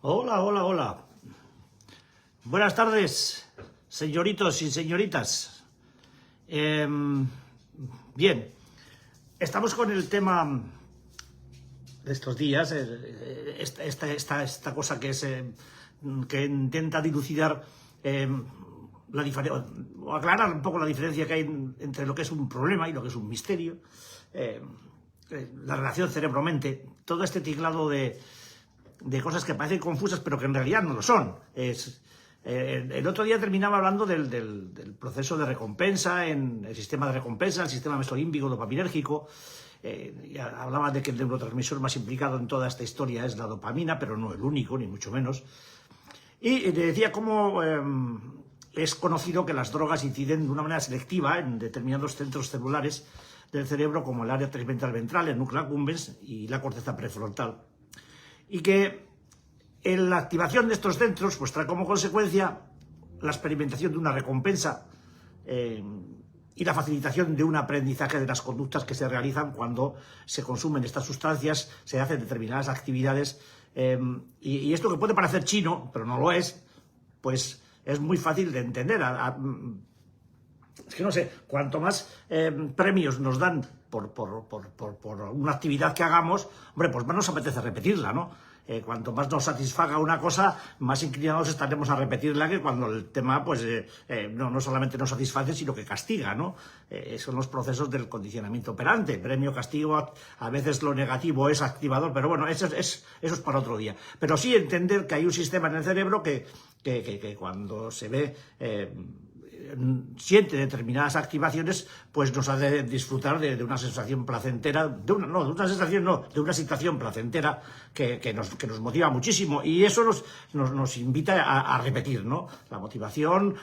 Hola, hola, hola. Buenas tardes, señoritos y señoritas. Bien, estamos con el tema de estos días, esta cosa que es que intenta dilucidar la diferencia, o aclarar un poco la diferencia que hay entre lo que es un problema y lo que es un misterio. La relación cerebro-mente, todo este tinglado de cosas que parecen confusas, pero que en realidad no lo son. El otro día terminaba hablando del proceso de recompensa, en el sistema de recompensa, el sistema mesolímbico dopaminérgico. Hablaba de que el neurotransmisor más implicado en toda esta historia es la dopamina, pero no el único, ni mucho menos. Y decía cómo es conocido que las drogas inciden de una manera selectiva en determinados centros celulares del cerebro, como el área tegmental ventral, el núcleo accumbens y la corteza prefrontal. Y que la activación de estos centros pues trae como consecuencia la experimentación de una recompensa y la facilitación de un aprendizaje de las conductas que se realizan cuando se consumen estas sustancias, se hacen determinadas actividades, y esto que puede parecer chino, pero no lo es, pues es muy fácil de entender. Es que no sé, cuanto más premios nos dan por una actividad que hagamos, hombre, pues más nos apetece repetirla, ¿no? Cuanto más nos satisfaga una cosa, más inclinados estaremos a repetirla que cuando el tema, pues, no solamente nos satisface, sino que castiga, ¿no? Son los procesos del condicionamiento operante, premio, castigo, a veces lo negativo es activador, pero bueno, eso es para otro día. Pero sí entender que hay un sistema en el cerebro que cuando se ve siente determinadas activaciones, pues nos hace disfrutar de una sensación placentera, de una situación placentera que nos motiva muchísimo, y eso nos invita a repetir, ¿no? La motivación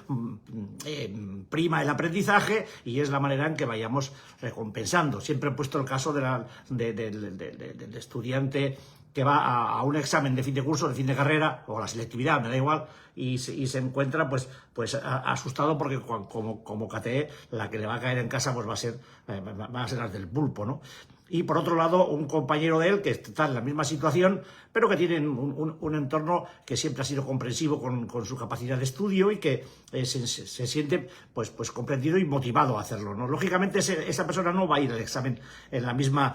prima el aprendizaje y es la manera en que vayamos recompensando. Siempre he puesto el caso del estudiante que va a un examen de fin de curso, de fin de carrera, o la selectividad, me da igual, y se encuentra pues asustado porque como catee, la que le va a caer en casa pues va a ser las del pulpo, ¿no? Y por otro lado, un compañero de él que está en la misma situación, pero que tiene un entorno que siempre ha sido comprensivo con su capacidad de estudio y que se siente pues comprendido y motivado a hacerlo, ¿no? Lógicamente esa persona no va a ir al examen en la misma,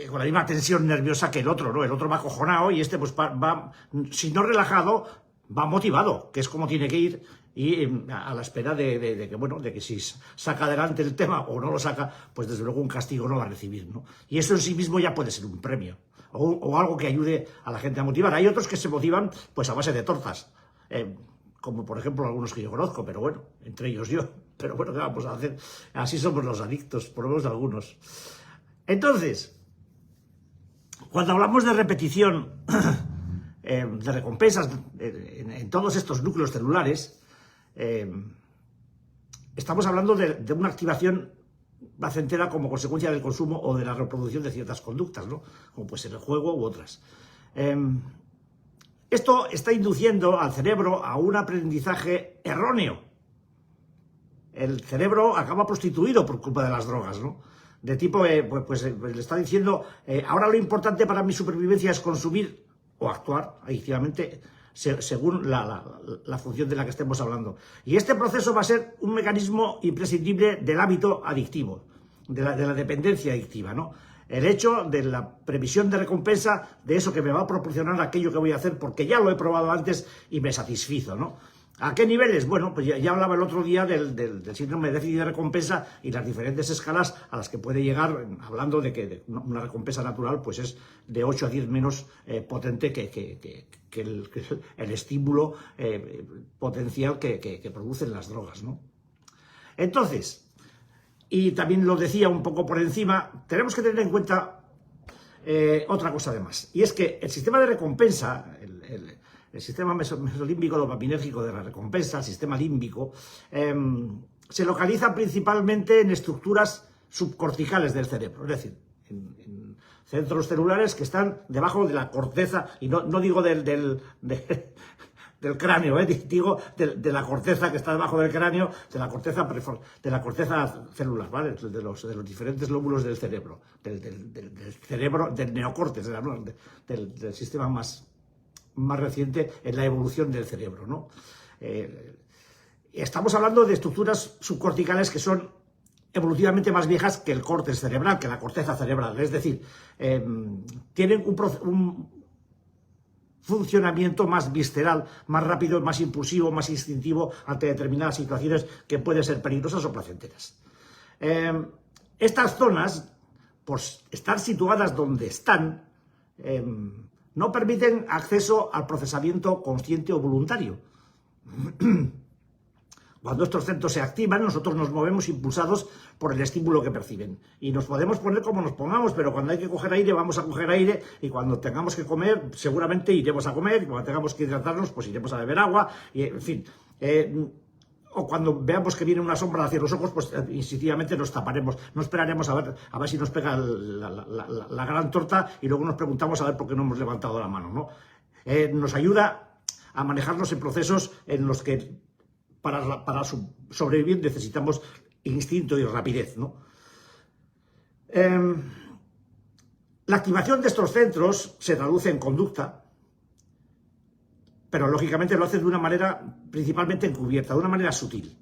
con la misma tensión nerviosa que el otro, ¿no? El otro va acojonado y este pues va si no relajado, va motivado, que es como tiene que ir, y a la espera de que si saca adelante el tema o no lo saca, pues desde luego un castigo no va a recibir, ¿no? Y eso en sí mismo ya puede ser un premio, o algo que ayude a la gente a motivar. Hay otros que se motivan pues a base de tortas, como por ejemplo algunos que yo conozco, pero bueno, entre ellos yo, pero bueno, ¿qué vamos a hacer? Así somos los adictos, por lo menos algunos. Entonces, cuando hablamos de repetición, de recompensas en todos estos núcleos celulares, estamos hablando de una activación placentera como consecuencia del consumo o de la reproducción de ciertas conductas, ¿no? Como puede ser el juego u otras. Esto está induciendo al cerebro a un aprendizaje erróneo. El cerebro acaba prostituido por culpa de las drogas, ¿no? De tipo, pues le está diciendo, ahora lo importante para mi supervivencia es consumir o actuar adictivamente según la función de la que estemos hablando. Y este proceso va a ser un mecanismo imprescindible del hábito adictivo, de la dependencia adictiva, ¿no? El hecho de la previsión de recompensa de eso que me va a proporcionar aquello que voy a hacer porque ya lo he probado antes y me satisfizo, ¿no? ¿A qué niveles? Bueno, pues ya hablaba el otro día del síndrome de déficit de recompensa y las diferentes escalas a las que puede llegar, hablando de que una recompensa natural pues es de 8 a 10 menos potente que el estímulo potencial que producen las drogas, ¿no? Entonces, y también lo decía un poco por encima, tenemos que tener en cuenta otra cosa además, y es que el sistema de recompensa, el sistema mesolímbico dopaminérgico de la recompensa, el sistema límbico, se localiza principalmente en estructuras subcorticales del cerebro, es decir, en centros celulares que están debajo de la corteza, y no digo del cráneo, digo de la corteza que está debajo del cráneo, de la corteza celular, ¿vale? De los diferentes lóbulos del cerebro, del cerebro, del neocórtex, del sistema más más reciente en la evolución del cerebro, ¿no? Estamos hablando de estructuras subcorticales que son evolutivamente más viejas que el córtex cerebral, que la corteza cerebral. Es decir, tienen un funcionamiento más visceral, más rápido, más impulsivo, más instintivo ante determinadas situaciones que pueden ser peligrosas o placenteras. Estas zonas, por estar situadas donde están, no permiten acceso al procesamiento consciente o voluntario. Cuando estos centros se activan, nosotros nos movemos impulsados por el estímulo que perciben. Y nos podemos poner como nos pongamos, pero cuando hay que coger aire, vamos a coger aire. Y cuando tengamos que comer, seguramente iremos a comer. Y cuando tengamos que hidratarnos, pues iremos a beber agua. Y, en fin, o cuando veamos que viene una sombra hacia los ojos, pues instintivamente nos taparemos. No esperaremos a ver si nos pega la gran torta y luego nos preguntamos a ver por qué no hemos levantado la mano, ¿no? Nos ayuda a manejarnos en procesos en los que para sobrevivir necesitamos instinto y rapidez, ¿no? La activación de estos centros se traduce en conducta, pero lógicamente lo hace de una manera principalmente encubierta, de una manera sutil.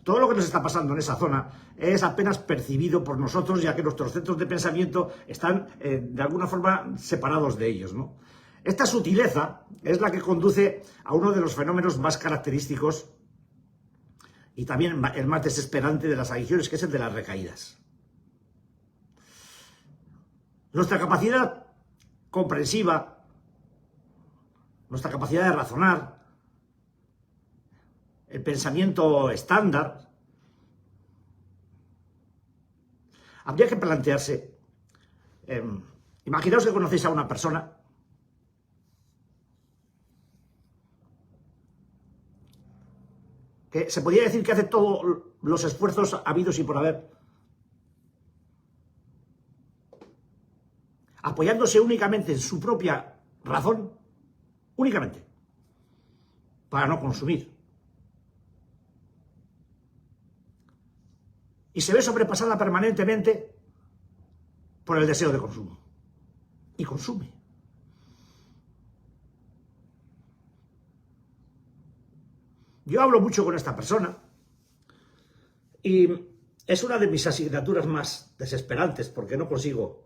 Todo lo que nos está pasando en esa zona es apenas percibido por nosotros, ya que nuestros centros de pensamiento están de alguna forma separados de ellos, ¿no? Esta sutileza es la que conduce a uno de los fenómenos más característicos y también el más desesperante de las adicciones, que es el de las recaídas. Nuestra capacidad comprensiva, nuestra capacidad de razonar, el pensamiento estándar, habría que plantearse, imaginaos que conocéis a una persona que se podría decir que hace todos los esfuerzos habidos y por haber, apoyándose únicamente en su propia razón, únicamente, para no consumir. Y se ve sobrepasada permanentemente por el deseo de consumo. Y consume. Yo hablo mucho con esta persona y es una de mis asignaturas más desesperantes porque no consigo.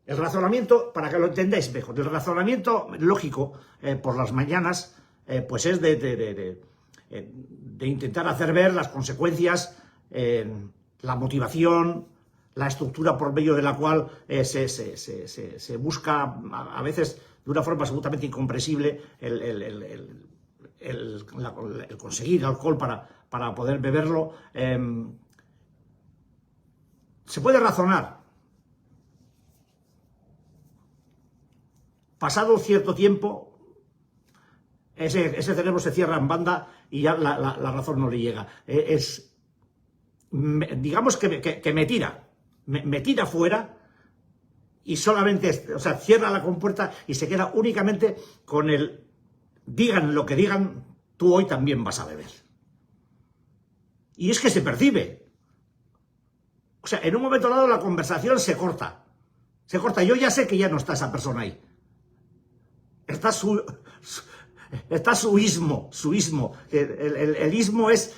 El razonamiento, para que lo entendáis mejor, el razonamiento lógico por las mañanas pues es de intentar hacer ver las consecuencias, la motivación, la estructura por medio de la cual se busca a veces de una forma absolutamente incomprensible el conseguir alcohol para poder beberlo. Se puede razonar. Pasado cierto tiempo, ese cerebro se cierra en banda y ya la razón no le llega. Digamos que me tira fuera y solamente, o sea, cierra la compuerta y se queda únicamente con el digan lo que digan, tú hoy también vas a beber. Y es que se percibe. O sea, en un momento dado la conversación se corta. Se corta. Yo ya sé que ya no está esa persona ahí. Está su ismo. El ismo es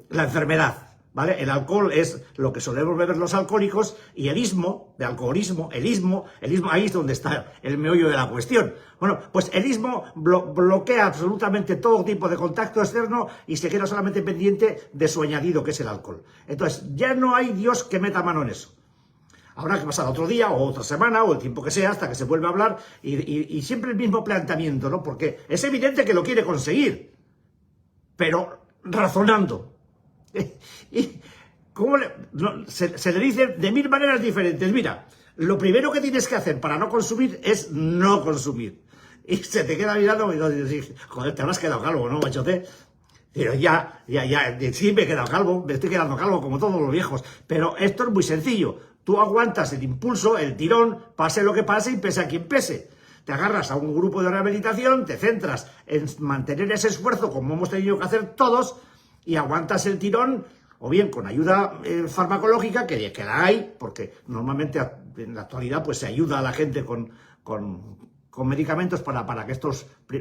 la enfermedad, ¿vale? El alcohol es lo que solemos beber los alcohólicos y el ismo, de alcoholismo, el ismo, ahí es donde está el meollo de la cuestión. Bueno, pues el ismo bloquea absolutamente todo tipo de contacto externo y se queda solamente pendiente de su añadido, que es el alcohol. Entonces, ya no hay Dios que meta mano en eso. Habrá que pasar otro día o otra semana o el tiempo que sea hasta que se vuelva a hablar y siempre el mismo planteamiento, ¿no? Porque es evidente que lo quiere conseguir, pero razonando. ¿Y cómo se le dice de mil maneras diferentes? Mira, lo primero que tienes que hacer para no consumir es no consumir. Y se te queda mirando y dices, joder, te habrás quedado calvo, ¿no, machote? Pero ya, sí me he quedado calvo, me estoy quedando calvo como todos los viejos. Pero esto es muy sencillo. Tú aguantas el impulso, el tirón, pase lo que pase y pese a quien pese. Te agarras a un grupo de rehabilitación, te centras en mantener ese esfuerzo como hemos tenido que hacer todos y aguantas el tirón, o bien con ayuda farmacológica, que la hay, porque normalmente en la actualidad pues se ayuda a la gente con con medicamentos para que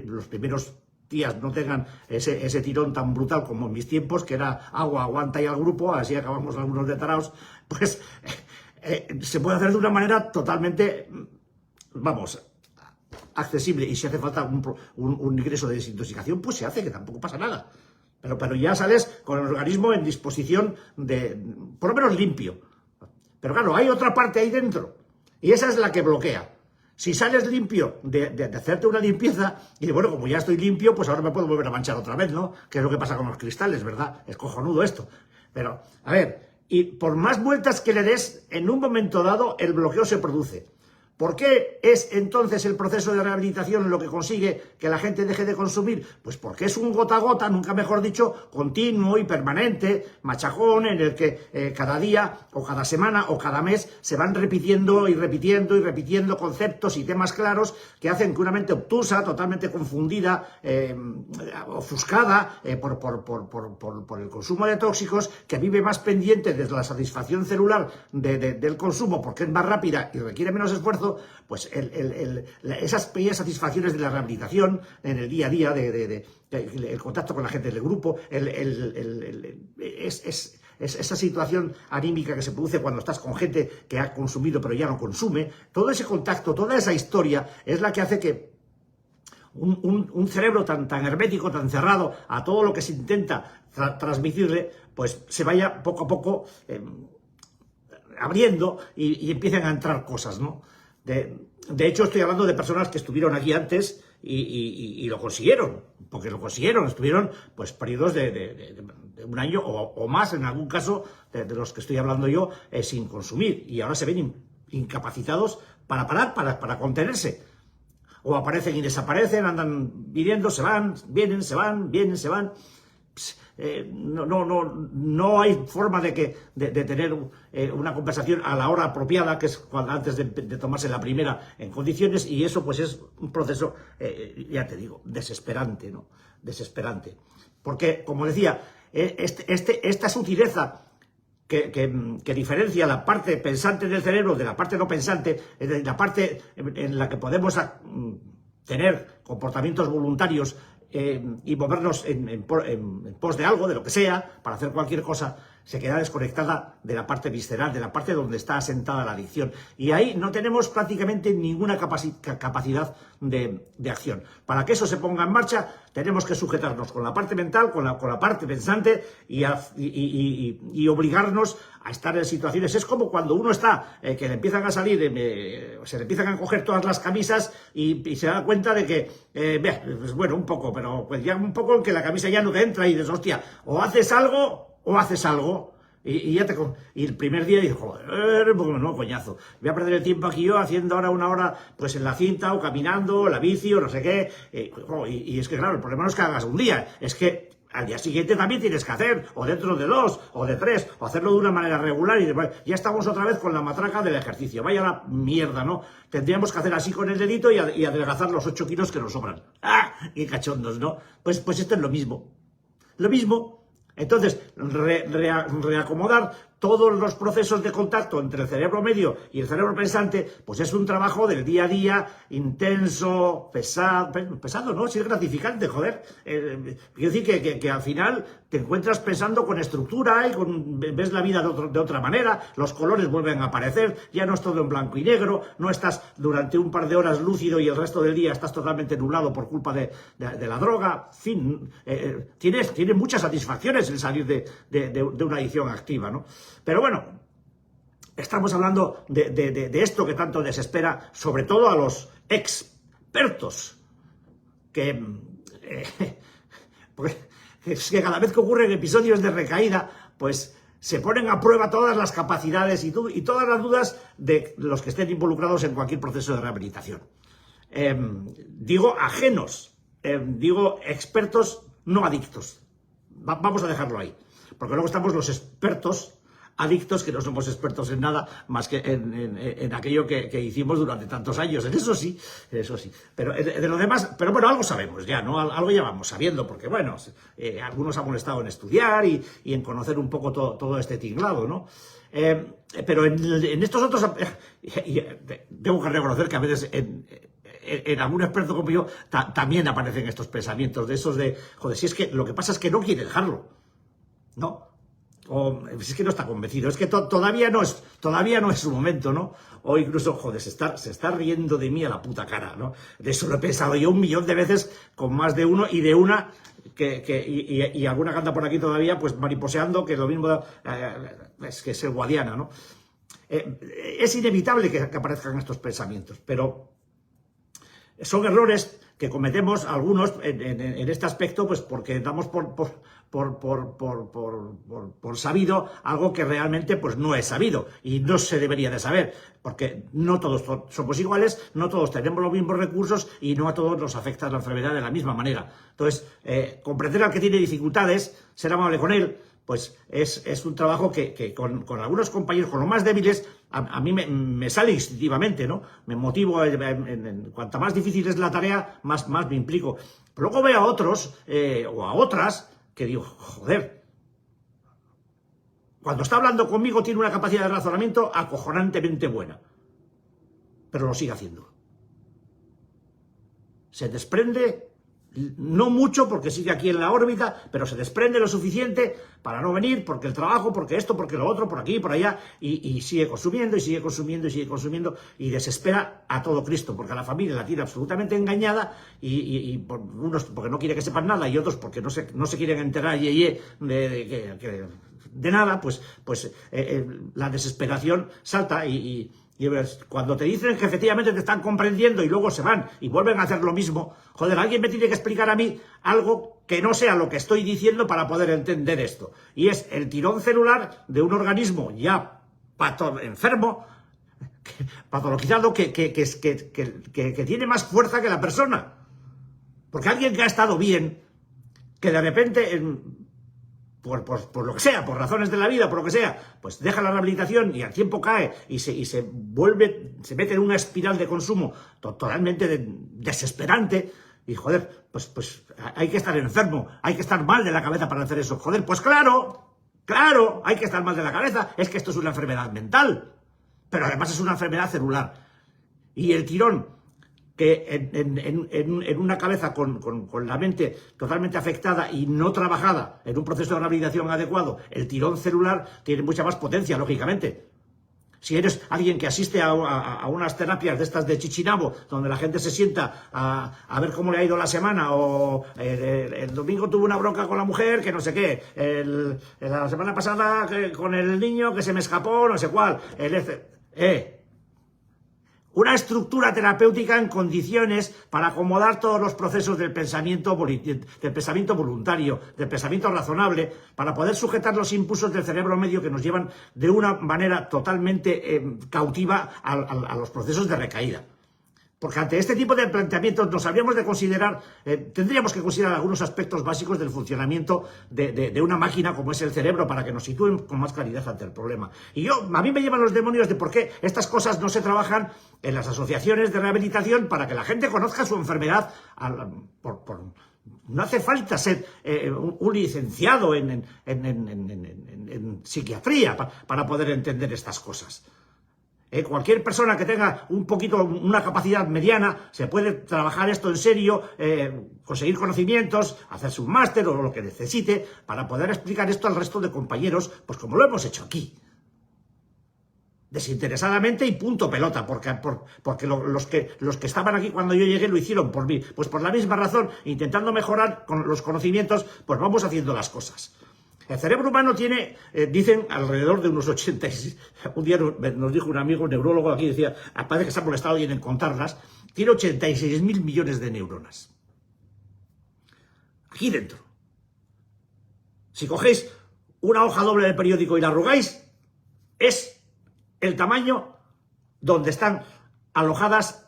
los primeros días no tengan ese tirón tan brutal como en mis tiempos, que era agua, aguanta y al grupo, así acabamos algunos de taraos, pues se puede hacer de una manera totalmente, vamos, accesible. Y si hace falta un ingreso de desintoxicación, pues se hace, que tampoco pasa nada. Pero ya sales con el organismo en disposición por lo menos limpio. Pero claro, hay otra parte ahí dentro, y esa es la que bloquea. Si sales limpio de hacerte una limpieza, y bueno, como ya estoy limpio, pues ahora me puedo volver a manchar otra vez, ¿no? Que es lo que pasa con los cristales, ¿verdad? Es cojonudo esto. Pero, a ver, y por más vueltas que le des, en un momento dado el bloqueo se produce. ¿Por qué es entonces el proceso de rehabilitación lo que consigue que la gente deje de consumir? Pues porque es un gota a gota, nunca mejor dicho, continuo y permanente, machacón, en el que cada día o cada semana o cada mes se van repitiendo y repitiendo y repitiendo conceptos y temas claros que hacen que una mente obtusa, totalmente confundida, ofuscada por el consumo de tóxicos, que vive más pendiente de la satisfacción celular del consumo porque es más rápida y requiere menos esfuerzo, pues esas pequeñas satisfacciones de la rehabilitación en el día a día, el contacto con la gente del grupo, esa situación anímica que se produce cuando estás con gente que ha consumido pero ya no consume, todo ese contacto, toda esa historia es la que hace que un cerebro tan hermético, tan cerrado a todo lo que se intenta transmitirle, pues se vaya poco a poco abriendo y empiecan a entrar cosas, ¿no? De hecho, estoy hablando de personas que estuvieron aquí antes y lo consiguieron, porque lo consiguieron, estuvieron pues periodos de un año o más, en algún caso, de los que estoy hablando yo, sin consumir, y ahora se ven incapacitados para parar, para contenerse. O aparecen y desaparecen, andan viniendo, se van, vienen, se van, vienen, se van. No hay forma de tener una conversación a la hora apropiada, que es antes de tomarse la primera en condiciones, y eso pues es un proceso, ya te digo, desesperante, ¿no? Desesperante. Porque, como decía, esta sutileza que diferencia la parte pensante del cerebro de la parte no pensante, la parte en la que podemos tener comportamientos voluntarios y movernos en pos de algo, de lo que sea, para hacer cualquier cosa, se queda desconectada de la parte visceral, de la parte donde está asentada la adicción. Y ahí no tenemos prácticamente ninguna capacidad de acción. Para que eso se ponga en marcha, tenemos que sujetarnos con la parte mental, con la parte pensante y obligarnos a estar en situaciones. Es como cuando uno está, que le empiezan a salir, se le empiezan a coger todas las camisas y se da cuenta de que, pues bueno, un poco, pero pues ya un poco en que la camisa ya no te entra y dices, hostia, o haces algo, y el primer día dices, joder, porque no, coñazo, voy a perder el tiempo aquí yo haciendo ahora una hora pues en la cinta o caminando, la bici o no sé qué, y es que claro, el problema no es que hagas un día, es que al día siguiente también tienes que hacer, o dentro de 2 o de 3, o hacerlo de una manera regular, y después ya estamos otra vez con la matraca del ejercicio. Vaya la mierda, ¿no? Tendríamos que hacer así con el dedito y adelgazar los 8 kilos que nos sobran. ¡Ah! ¡Qué cachondos!, ¿no? Pues esto es lo mismo. Lo mismo. Entonces, reacomodar todos los procesos de contacto entre el cerebro medio y el cerebro pensante, pues es un trabajo del día a día, intenso, pesado, ¿no? Si es gratificante, joder. Quiero decir que al final te encuentras pensando con estructura y ves la vida de otra manera, los colores vuelven a aparecer, ya no es todo en blanco y negro, no estás durante un par de horas lúcido y el resto del día estás totalmente nublado por culpa de la droga. En fin, tiene muchas satisfacciones el salir de una adicción activa, ¿no? Pero bueno, estamos hablando de esto que tanto desespera, sobre todo a los expertos, es que cada vez que ocurren episodios de recaída, pues se ponen a prueba todas las capacidades y todas las dudas de los que estén involucrados en cualquier proceso de rehabilitación. Digo ajenos, digo expertos no adictos. Vamos a dejarlo ahí, porque luego estamos los expertos adictos, que no somos expertos en nada más que en aquello que hicimos durante tantos años, en eso sí, pero de lo demás, pero bueno, algo sabemos ya, ¿no? Algo ya vamos sabiendo, porque bueno, algunos han molestado en estudiar y en conocer un poco todo este tinglado, ¿no? Pero en estos otros, tengo que reconocer que a veces en algún experto como yo también aparecen estos pensamientos de esos de, joder, si es que lo que pasa es que no quiere dejarlo, ¿no? O si es que no está convencido, es que todavía no es su momento, ¿no? O incluso, joder, se está riendo de mí a la puta cara, ¿no? De eso lo he pensado yo 1.000.000 de veces con más de uno y de una y alguna que anda por aquí todavía, pues mariposeando, que es lo mismo, es que es el Guadiana, ¿no? Es inevitable que aparezcan estos pensamientos, pero son errores que cometemos algunos en este aspecto, pues porque damos por sabido algo que realmente pues no es sabido y no se debería de saber, porque no todos somos iguales, no todos tenemos los mismos recursos y no a todos nos afecta la enfermedad de la misma manera. Entonces, comprender al que tiene dificultades, ser amable con él, pues es un trabajo que con algunos compañeros, con los más débiles, a mí me sale instintivamente, ¿no? Me motivo, cuanta más difícil es la tarea, más me implico. Pero luego veo a otros o a otras que digo, joder, cuando está hablando conmigo tiene una capacidad de razonamiento acojonantemente buena, pero lo sigue haciendo. Se desprende, no mucho porque sigue aquí en la órbita, pero se desprende lo suficiente para no venir, porque el trabajo, porque esto, porque lo otro, por aquí, por allá, y sigue consumiendo, y sigue consumiendo, y sigue consumiendo, y desespera a todo Cristo, porque a la familia la tiene absolutamente engañada, y por unos porque no quiere que sepan nada, y otros porque no se quieren enterar de nada, pues la desesperación salta y cuando te dicen que efectivamente te están comprendiendo y luego se van y vuelven a hacer lo mismo, joder, alguien me tiene que explicar a mí algo que no sea lo que estoy diciendo para poder entender esto. Y es el tirón celular de un organismo ya enfermo, patologizado, que tiene más fuerza que la persona. Porque alguien que ha estado bien, que de repente por lo que sea, por razones de la vida, por lo que sea, pues deja la rehabilitación y al tiempo cae y se mete en una espiral de consumo totalmente desesperante. Y joder, pues hay que estar enfermo, hay que estar mal de la cabeza para hacer eso. Joder, pues claro, hay que estar mal de la cabeza. Es que esto es una enfermedad mental, pero además es una enfermedad celular. Y el tirón que en una cabeza con la mente totalmente afectada y no trabajada en un proceso de rehabilitación adecuado, el tirón celular tiene mucha más potencia, lógicamente. Si eres alguien que asiste a unas terapias de estas de Chichinabo, donde la gente se sienta a ver cómo le ha ido la semana, o el domingo tuvo una bronca con la mujer, que no sé qué, la semana pasada con el niño que se me escapó, no sé cuál, una estructura terapéutica en condiciones para acomodar todos los procesos del pensamiento voluntario, del pensamiento razonable, para poder sujetar los impulsos del cerebro medio que nos llevan de una manera totalmente cautiva a los procesos de recaída. Porque ante este tipo de planteamientos tendríamos que considerar algunos aspectos básicos del funcionamiento de una máquina como es el cerebro, para que nos sitúen con más claridad ante el problema. Y a mí me llevan los demonios de por qué estas cosas no se trabajan en las asociaciones de rehabilitación para que la gente conozca su enfermedad. No hace falta ser un licenciado en psiquiatría para poder entender estas cosas. Cualquier persona que tenga una capacidad mediana se puede trabajar esto en serio, conseguir conocimientos, hacerse un máster o lo que necesite para poder explicar esto al resto de compañeros, pues como lo hemos hecho aquí. Desinteresadamente y punto pelota, porque los que estaban aquí cuando yo llegué lo hicieron por mí. Pues por la misma razón, intentando mejorar con los conocimientos, pues vamos haciendo las cosas. El cerebro humano tiene, dicen, alrededor de unos 86. Un día nos dijo un amigo, un neurólogo aquí, decía, parece que se ha molestado alguien en contarlas, tiene 86.000 millones de neuronas. Aquí dentro. Si cogéis una hoja doble de periódico y la arrugáis, es el tamaño donde están alojadas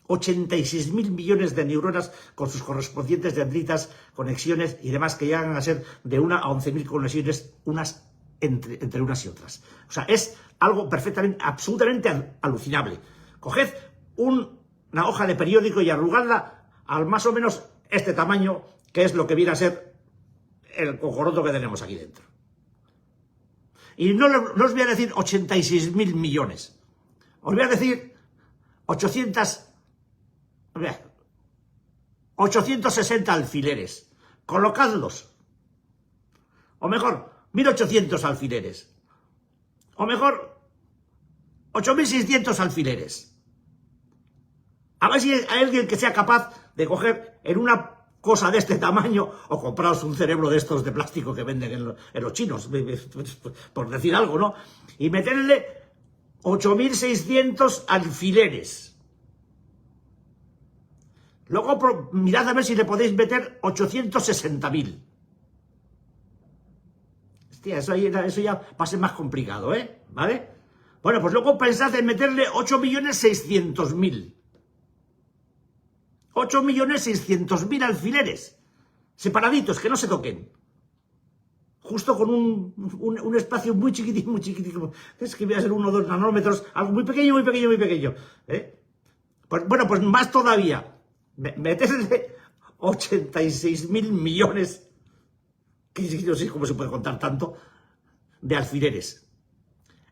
86.000 millones de neuronas con sus correspondientes dendritas, conexiones y demás, que llegan a ser de 1 a 11.000 conexiones, unas entre unas y otras. O sea, es algo absolutamente alucinable. Coged una hoja de periódico y arrugadla al más o menos este tamaño, que es lo que viene a ser el cojoroto que tenemos aquí dentro. Y no os voy a decir 86.000 millones. Os voy a decir 860 alfileres. Colocadlos. O mejor, 1800 alfileres. O mejor, 8600 alfileres. A ver si hay alguien que sea capaz de coger en una cosa de este tamaño, o compraos un cerebro de estos de plástico que venden en los chinos, por decir algo, ¿no? Y meterle 8600 alfileres. Luego mirad a ver si le podéis meter 860.000. Hostia, eso ya va a ser más complicado, ¿eh? ¿Vale? Bueno, pues luego pensad en meterle 8.600.000. 8.600.000 alfileres. Separaditos, que no se toquen. Justo con un espacio muy chiquitito, muy chiquitito. Es que voy a ser 1 o 2 nanómetros. Algo muy pequeño, muy pequeño, muy pequeño. Pues, bueno, pues más todavía. Meterle 86.000 millones, que no sé cómo se puede contar tanto, de alfileres.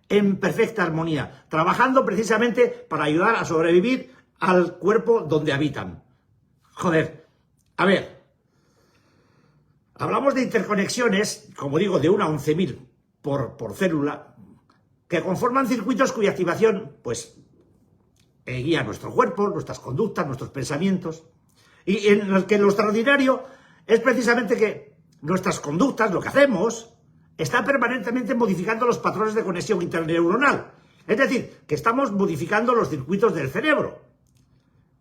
En perfecta armonía. Trabajando precisamente para ayudar a sobrevivir al cuerpo donde habitan. Joder. A ver. Hablamos de interconexiones, como digo, de 1 a 11.000 por célula, que conforman circuitos cuya activación, pues, guía nuestro cuerpo, nuestras conductas, nuestros pensamientos. Y en el que lo extraordinario es precisamente que nuestras conductas, lo que hacemos, está permanentemente modificando los patrones de conexión interneuronal. Es decir, que estamos modificando los circuitos del cerebro.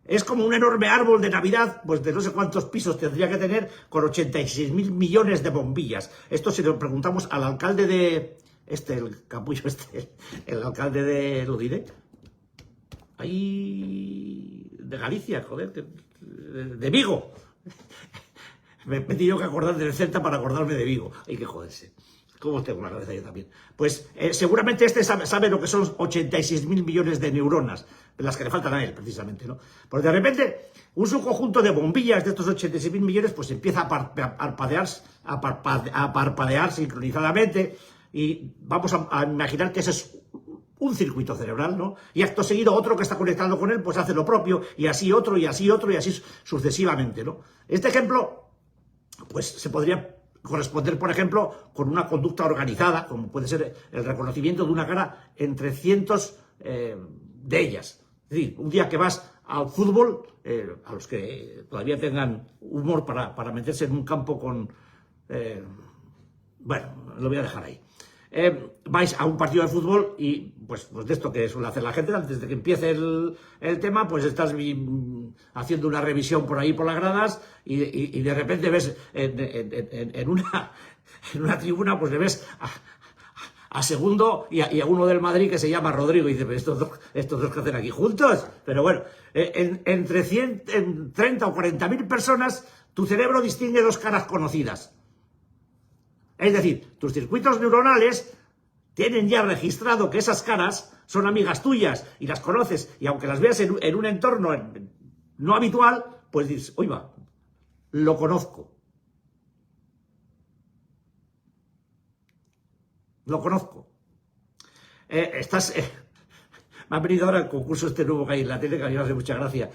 Es como un enorme árbol de Navidad, pues de no sé cuántos pisos tendría que tener, con 86.000 millones de bombillas. Esto se lo preguntamos al alcalde de... el capullo el alcalde de... ¿Lo diré? Ahí... de Galicia, joder, de Vigo. Me he tenido que acordar del Celta para acordarme de Vigo. Hay que joderse. ¿Cómo tengo la cabeza yo también? Pues seguramente sabe lo que son 86.000 millones de neuronas, las que le faltan a él, precisamente, ¿no? Pues de repente, un subconjunto de bombillas de estos 86.000 millones, pues empieza a parpadear sincronizadamente, y vamos a imaginar que ese es un circuito cerebral, ¿no? Y acto seguido otro que está conectado con él, pues hace lo propio, y así otro, y así otro, y así sucesivamente, ¿no? Este ejemplo, pues se podría corresponder, por ejemplo, con una conducta organizada, como puede ser el reconocimiento de una cara entre cientos de ellas. Es decir, un día que vas al fútbol, a los que todavía tengan humor para meterse en un campo con... bueno, lo voy a dejar ahí. Vais a un partido de fútbol y, pues de esto que suele hacer la gente, antes de que empiece el tema, pues estás haciendo una revisión por ahí por las gradas y de repente ves en una tribuna, pues le ves a Segundo y a uno del Madrid que se llama Rodrigo, y dice, pero estos dos que hacen aquí juntos. Pero bueno, entre 30 o 40.000 personas, tu cerebro distingue 2 caras conocidas. Es decir, tus circuitos neuronales tienen ya registrado que esas caras son amigas tuyas y las conoces, y aunque las veas en un entorno no habitual, pues dices, oiga, lo conozco. Lo conozco. Me ha venido ahora el concurso nuevo que hay en la tele, que a mí me hace mucha gracia.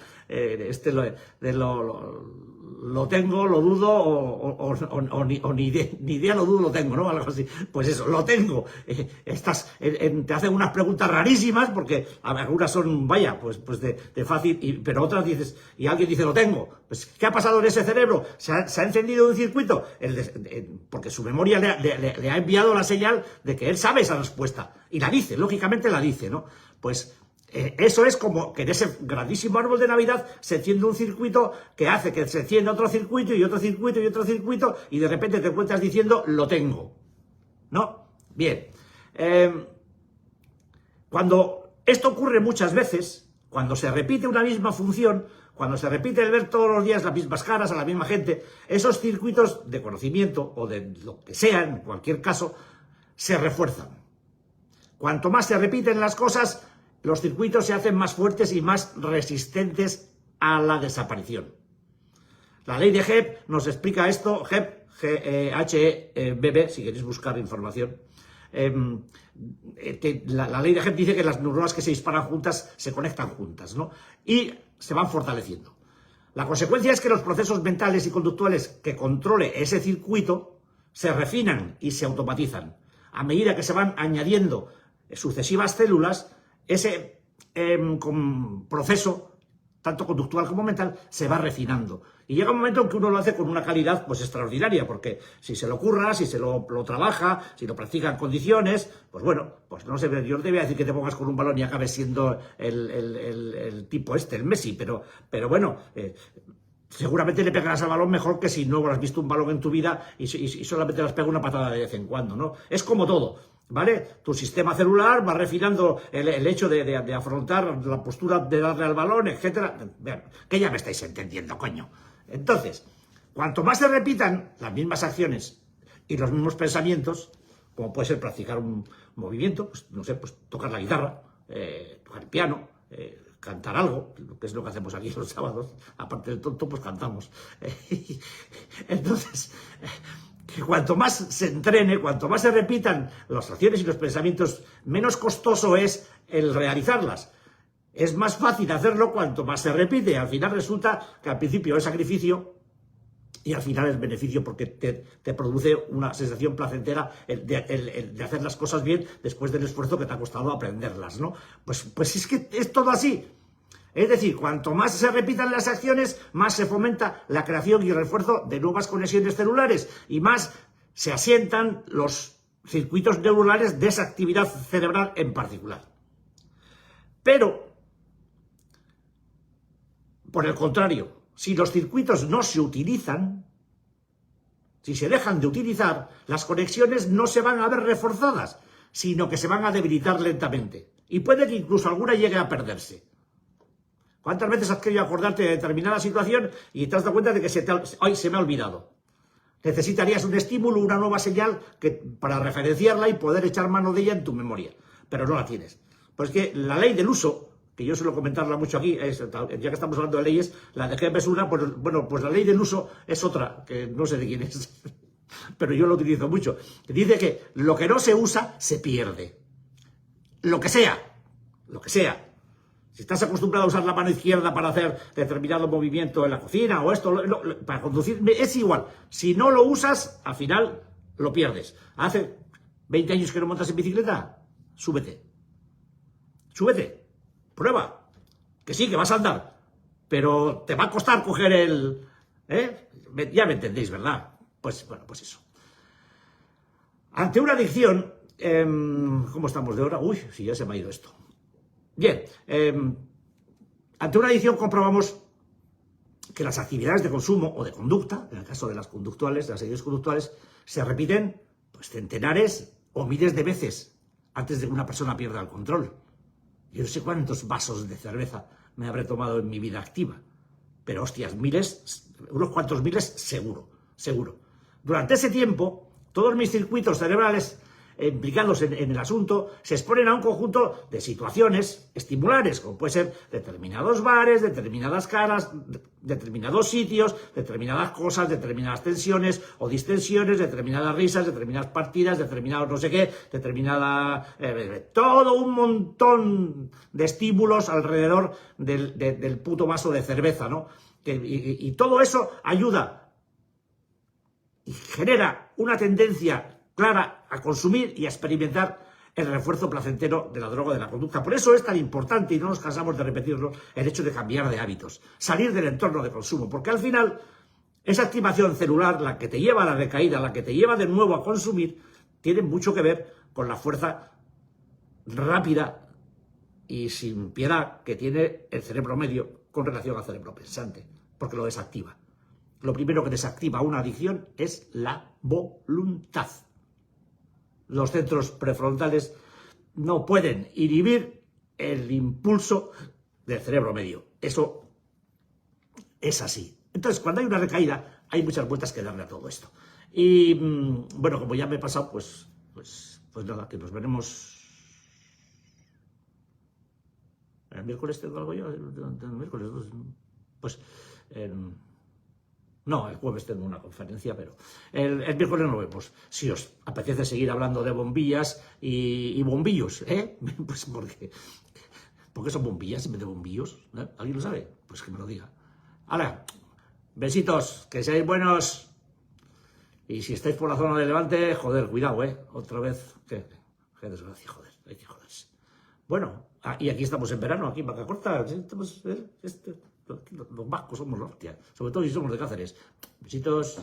Lo tengo, lo dudo, o ni idea, lo dudo, lo tengo, ¿no? Algo así. Pues eso, lo tengo. Te hacen unas preguntas rarísimas, porque algunas son, vaya, pues de fácil, pero otras dices, y alguien dice, lo tengo. Pues, ¿qué ha pasado en ese cerebro? ¿Se ha encendido un circuito? Porque su memoria le ha enviado la señal de que él sabe esa respuesta. Y la dice, lógicamente la dice, ¿no? Pues eso es como que en ese grandísimo árbol de Navidad se enciende un circuito que hace que se encienda otro circuito y otro circuito y otro circuito, y de repente te encuentras diciendo, lo tengo. ¿No? Bien. Cuando esto ocurre muchas veces, cuando se repite una misma función, cuando se repite el ver todos los días las mismas caras a la misma gente, esos circuitos de conocimiento, o de lo que sea, en cualquier caso, se refuerzan. Cuanto más se repiten las cosas, los circuitos se hacen más fuertes y más resistentes a la desaparición. La ley de Hebb nos explica esto, Hebb, H-E-B-B, si queréis buscar información. La ley de Hebb dice que las neuronas que se disparan juntas se conectan juntas, ¿no? Y se van fortaleciendo. La consecuencia es que los procesos mentales y conductuales que controle ese circuito se refinan y se automatizan. A medida que se van añadiendo sucesivas células, ese proceso, tanto conductual como mental, se va refinando. Y llega un momento en que uno lo hace con una calidad pues extraordinaria, porque si se lo curra, si se lo trabaja, si lo practica en condiciones, pues bueno, pues no sé, yo no te voy a decir que te pongas con un balón y acabes siendo el tipo el Messi, pero bueno, seguramente le pegarás al balón mejor que si no has visto un balón en tu vida y solamente les pega una patada de vez en cuando, ¿no? Es como todo, ¿vale? Tu sistema celular va refinando el hecho de afrontar la postura de darle al balón, etcétera. Vean, que ya me estáis entendiendo, coño. Entonces, cuanto más se repitan las mismas acciones y los mismos pensamientos, como puede ser practicar un movimiento, pues no sé, pues tocar la guitarra, tocar el piano, cantar algo, que es lo que hacemos aquí los sábados, aparte del tonto, pues cantamos. Entonces, que cuanto más se entrene, cuanto más se repitan las acciones y los pensamientos, menos costoso es el realizarlas. Es más fácil hacerlo cuanto más se repite. Al final resulta que al principio es sacrificio y al final es beneficio, porque te produce una sensación placentera de hacer las cosas bien después del esfuerzo que te ha costado aprenderlas, ¿no? Pues es que es todo así. Es decir, cuanto más se repitan las acciones, más se fomenta la creación y el refuerzo de nuevas conexiones celulares y más se asientan los circuitos neuronales de esa actividad cerebral en particular. Pero, por el contrario, si los circuitos no se utilizan, si se dejan de utilizar, las conexiones no se van a ver reforzadas, sino que se van a debilitar lentamente. Y puede que incluso alguna llegue a perderse. ¿Cuántas veces has querido acordarte de determinada situación y te has dado cuenta de que se me ha olvidado? Necesitarías un estímulo, una nueva señal para referenciarla y poder echar mano de ella en tu memoria, pero no la tienes. Pues que la ley del uso, que yo suelo comentarla mucho aquí, ya que estamos hablando de leyes, la de Kepler es una, pues la ley del uso es otra, que no sé de quién es, pero yo lo utilizo mucho. Dice que lo que no se usa, se pierde. Lo que sea. Si estás acostumbrado a usar la mano izquierda para hacer determinado movimiento en la cocina o esto, para conducir, es igual. Si no lo usas, al final lo pierdes. Hace 20 años que no montas en bicicleta, súbete. Prueba. Que sí, que vas a andar. Pero te va a costar coger el... Ya me entendéis, ¿verdad? Pues bueno, pues eso. Ante una adicción... ¿cómo estamos de hora? Uy, sí, ya se me ha ido esto. Bien, ante una adicción comprobamos que las actividades de consumo o de conducta, en el caso de las conductuales, de las actividades conductuales, se repiten pues centenares o miles de veces antes de que una persona pierda el control. Yo no sé cuántos vasos de cerveza me habré tomado en mi vida activa, pero hostias, miles, unos cuantos miles seguro. Durante ese tiempo, todos mis circuitos cerebrales implicados en el asunto, se exponen a un conjunto de situaciones estimulares, como puede ser determinados bares, determinadas caras, determinados sitios, determinadas cosas, determinadas tensiones o distensiones, determinadas risas, determinadas partidas, determinados no sé qué, todo un montón de estímulos alrededor del puto vaso de cerveza, ¿no? Y todo eso ayuda y genera una tendencia clara a consumir y a experimentar el refuerzo placentero de la droga, de la conducta. Por eso es tan importante, y no nos cansamos de repetirlo, el hecho de cambiar de hábitos, salir del entorno de consumo, porque al final esa activación celular, la que te lleva a la recaída, la que te lleva de nuevo a consumir, tiene mucho que ver con la fuerza rápida y sin piedad que tiene el cerebro medio con relación al cerebro pensante, porque lo desactiva. Lo primero que desactiva una adicción es la voluntad. Los centros prefrontales no pueden inhibir el impulso del cerebro medio. Eso es así. Entonces, cuando hay una recaída, hay muchas vueltas que darle a todo esto. Y, bueno, como ya me he pasado, pues nada, que nos veremos... ¿El miércoles tengo algo yo? ¿El miércoles? Pues... no, el jueves tengo una conferencia, pero el miércoles nos vemos. Si os apetece seguir hablando de bombillas y bombillos, pues ¿por qué son bombillas en vez de bombillos? ¿Alguien lo sabe? Pues que me lo diga. ¡Hala! Besitos, que seáis buenos. Y si estáis por la zona de Levante, joder, cuidado, otra vez. Qué desgracia, joder, hay que joderse. Bueno, y aquí estamos en verano, aquí en Vaca Corta. Los vascos somos la hostia, sobre todo si somos de Cáceres. Besitos.